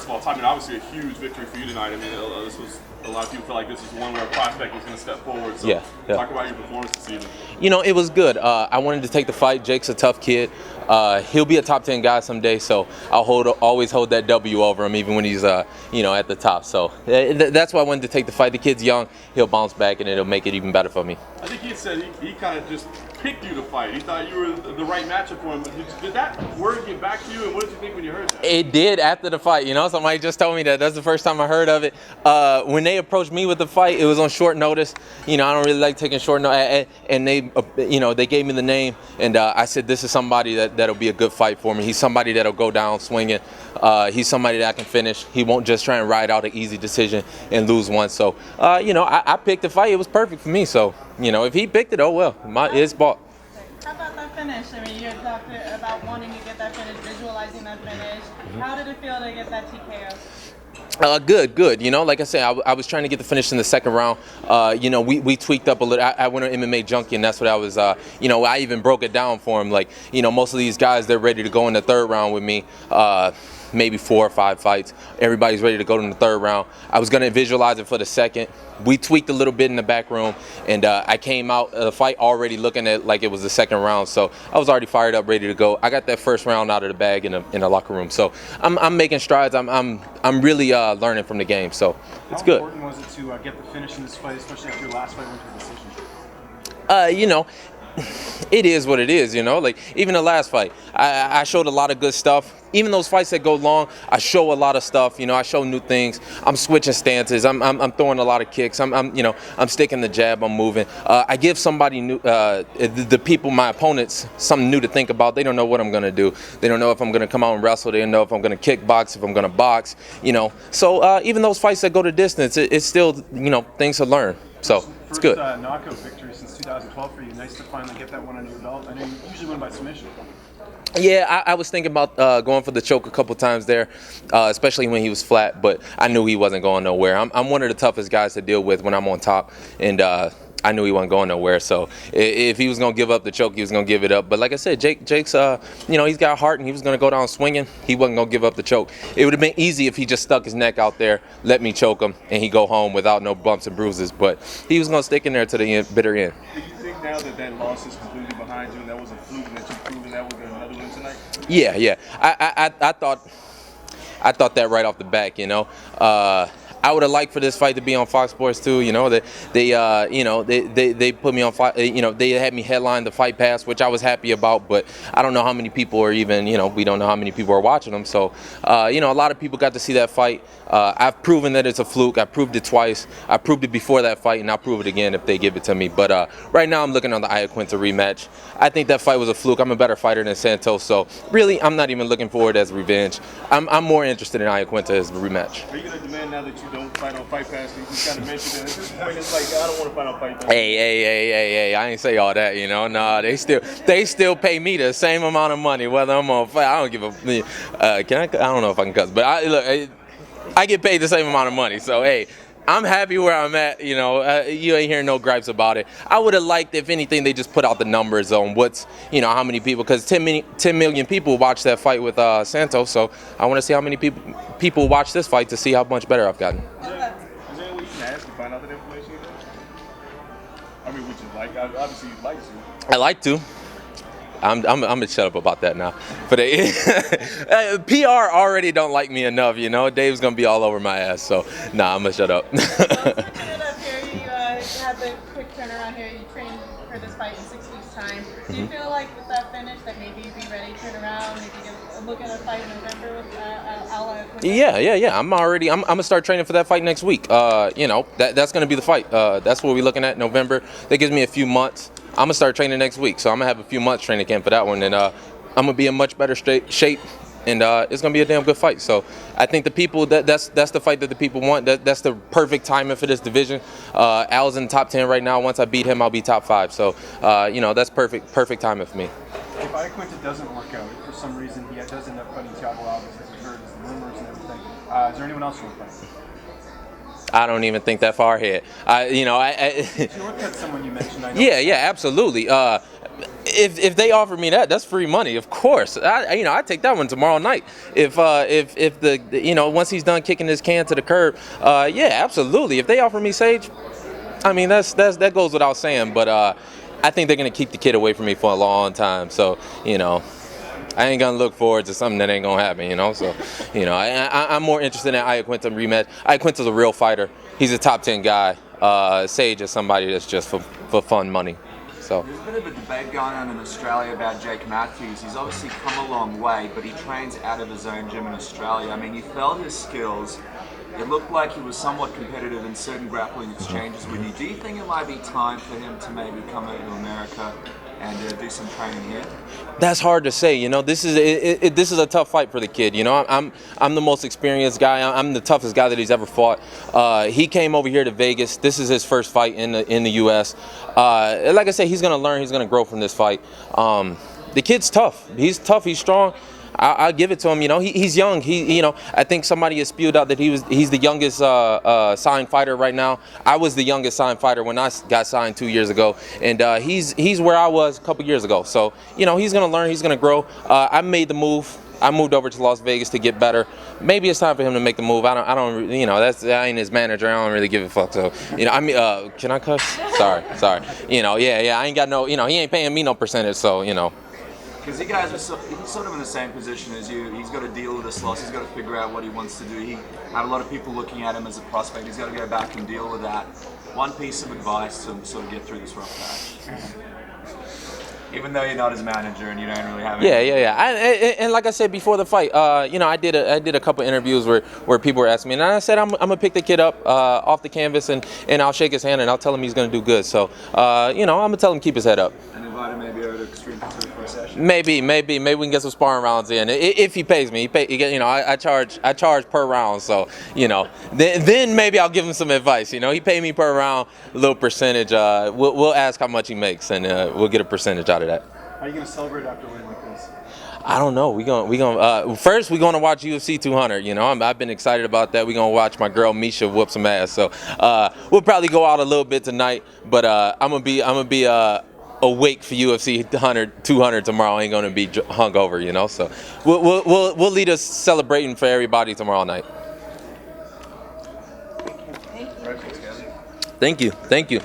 first of all, I mean, obviously a huge victory for you tonight. I mean, this was a lot of people feel like this is one where a prospect was going to step forward. So talk about your performance this season. You know, it was good. I wanted to take the fight. Jake's a tough kid. He'll be a top 10 guy someday, so I'll always hold that W over him, even when he's at the top. So that's why I wanted to take the fight. The kid's young. He'll bounce back, and it'll make it even better for me. I think he said he kind of just picked you to fight. He thought you were the right matchup for him. Did that word get back to you, and what did you think when you heard that? It did after the fight. Somebody just told me that. That's the first time I heard of it. When they approached me with the fight, it was on short notice. I don't really like taking short notice, and they gave me the name, and I said, this is somebody that'll be a good fight for me. He's somebody that'll go down swinging. He's somebody that I can finish. He won't just try and ride out an easy decision and lose one. So, I picked the fight. It was perfect for me. So, if he picked it, oh well, it's bought. How about that finish? I mean, you had talked about wanting to get that finish, visualizing that finish. How did it feel to get that TKO? Good. Like I said, I was trying to get the finish in the second round. We tweaked up a little. I went on MMA Junkie, and that's what I was, I even broke it down for him. Like, most of these guys, they're ready to go in the third round with me. Maybe 4 or 5 fights. Everybody's ready to go in the third round. I was going to visualize it for the second. We tweaked a little bit in the back room, and I came out the fight already looking at like it was the second round. So I was already fired up, ready to go. I got that first round out of the bag in the locker room. So I'm making strides. I'm really learning from the game. So it's good. How important was it to get the finish in this fight, especially after your last fight went to a decision? It is what it is, Like, even the last fight, I showed a lot of good stuff. Even those fights that go long, I show a lot of stuff. I show new things. I'm switching stances. I'm throwing a lot of kicks. I'm sticking the jab. I'm moving. I give somebody new, the people, my opponents, something new to think about. They don't know what I'm gonna do. They don't know if I'm gonna come out and wrestle. They don't know if I'm gonna kickbox, if I'm gonna box. So even those fights that go to distance, it's still things to learn. So it's good. First knockout victory since 2012 for you. Nice to finally get that one under your belt. I know you usually win by submission. Yeah, I was thinking about going for the choke a couple times there, especially when he was flat, but I knew he wasn't going nowhere. I'm one of the toughest guys to deal with when I'm on top, and I knew he wasn't going nowhere. So if he was going to give up the choke, he was going to give it up. But like I said, Jake's, he's got heart, and he was going to go down swinging. He wasn't going to give up the choke. It would have been easy if he just stuck his neck out there, let me choke him, and he go home without no bumps and bruises. But he was going to stick in there to the bitter end. Do you think now that loss is completely behind you and that was a fluke and that you've proven that with another win tonight? Yeah. I thought that right off the back, I would have liked for this fight to be on Fox Sports too. They put me on. They had me headline the Fight Pass, which I was happy about. But I don't know how many people are even. We don't know how many people are watching them. So, a lot of people got to see that fight. I've proven that it's a fluke. I proved it twice. I proved it before that fight, and I'll prove it again if they give it to me. But right now, I'm looking on the Iaquinta rematch. I think that fight was a fluke. I'm a better fighter than Santos, so really, I'm not even looking forward as revenge. I'm more interested in Iaquinta as a rematch. Are you going to demand now that you don't fight on Fight Pass? You kind of mentioned it. At this point, it's like I don't want to fight on Fight Pass. Hey! I ain't say all that, Nah, they still pay me the same amount of money whether I'm on fight. I don't give a. Can I? I don't know if I can cuss, but I get paid the same amount of money. So hey, I'm happy where I'm at. You ain't hearing no gripes about it. I would have liked, if anything, they just put out the numbers on what's, how many people, because 10 million people watched that fight with Santos. So I want to see how many people watch this fight to see how much better I've gotten. Is there any way you can ask to find out that information? I mean, would you like? Obviously, you'd like to. I like to. I'm gonna shut up about that now. But PR already don't like me enough, Dave's gonna be all over my ass. So nah, I'm gonna shut up. Switching it up here, you had the quick turnaround here. You trained for this fight in 6 weeks' time. Do you feel like with that finish that maybe you'd be ready to turn around, maybe get a look at a fight in November with Iaquinta? Yeah. I'm gonna start training for that fight next week. That's gonna be the fight. That's what we're looking at, November. That gives me a few months. I'm gonna start training next week, so I'm gonna have a few months training camp for that one, and I'm gonna be in much better shape, and it's gonna be a damn good fight. So I think the people that's the fight that the people want. That's the perfect timing for this division. Al's in the top 10 right now. Once I beat him, I'll be top 5. So that's perfect timing for me. If Iaquinta doesn't work out, if for some reason he does end up fighting Thiago Alves, as we heard, the rumors and everything, is there anyone else you want to fight? I don't even think that far ahead. Shortcut someone you mentioned. I know. Yeah, absolutely. if they offer me that, that's free money. Of course, I take that one tomorrow night. If the once he's done kicking his can to the curb, yeah, absolutely. If they offer me Sage, I mean that goes without saying. But I think they're gonna keep the kid away from me for a long time. So I ain't gonna look forward to something that ain't gonna happen, So, I'm more interested in Iaquinta rematch. Iaquinta's a real fighter. He's a top 10 guy. Sage is somebody that's just for fun money. So. There's a bit of a debate going on in Australia about Jake Matthews. He's obviously come a long way, but he trains out of his own gym in Australia. I mean, you felt his skills. It looked like he was somewhat competitive in certain grappling exchanges with you. Do you think it might be time for him to maybe come over to America and do some training here? That's hard to say. This is a tough fight for the kid. I'm the most experienced guy. I'm the toughest guy that he's ever fought. He came over here to Vegas. This is his first fight in the U.S. Like I said, he's gonna learn. He's gonna grow from this fight. The kid's tough. He's tough. He's strong. I'll give it to him. He's young. I think somebody has spewed out that he's the youngest signed fighter right now. I was the youngest signed fighter when I got signed 2 years ago, and he's where I was a couple years ago. So he's gonna learn. He's gonna grow. I made the move. I moved over to Las Vegas to get better. Maybe it's time for him to make the move. I don't. I ain't his manager. I don't really give a fuck. So can I cuss? Sorry. Yeah. I ain't got no. He ain't paying me no percentage. So Because you guys are he's sort of in the same position as you. He's got to deal with this loss. He's got to figure out what he wants to do. He had a lot of people looking at him as a prospect. He's got to go back and deal with that. One piece of advice to sort of get through this rough patch. Even though you're not his manager and you don't really have any. Yeah. And like I said before the fight, I did a couple interviews where people were asking me, and I said I'm gonna pick the kid up off the canvas and I'll shake his hand and I'll tell him he's gonna do good. So I'm gonna tell him keep his head up. And invite him maybe over to Extreme Couture for a session. Maybe we can get some sparring rounds in if he pays me. I charge per round, so then maybe I'll give him some advice. He paid me per round, a little percentage. We'll ask how much he makes and we'll get a percentage out of that. How are you gonna celebrate after a win like this? I don't know. First we're gonna watch UFC 200. I've been excited about that. We're gonna watch my girl Misha whoop some ass. So we'll probably go out a little bit tonight, but I'm gonna be awake for UFC 200 tomorrow. I ain't gonna be hungover. So we'll lead us celebrating for everybody tomorrow night. Thank you. Thank you.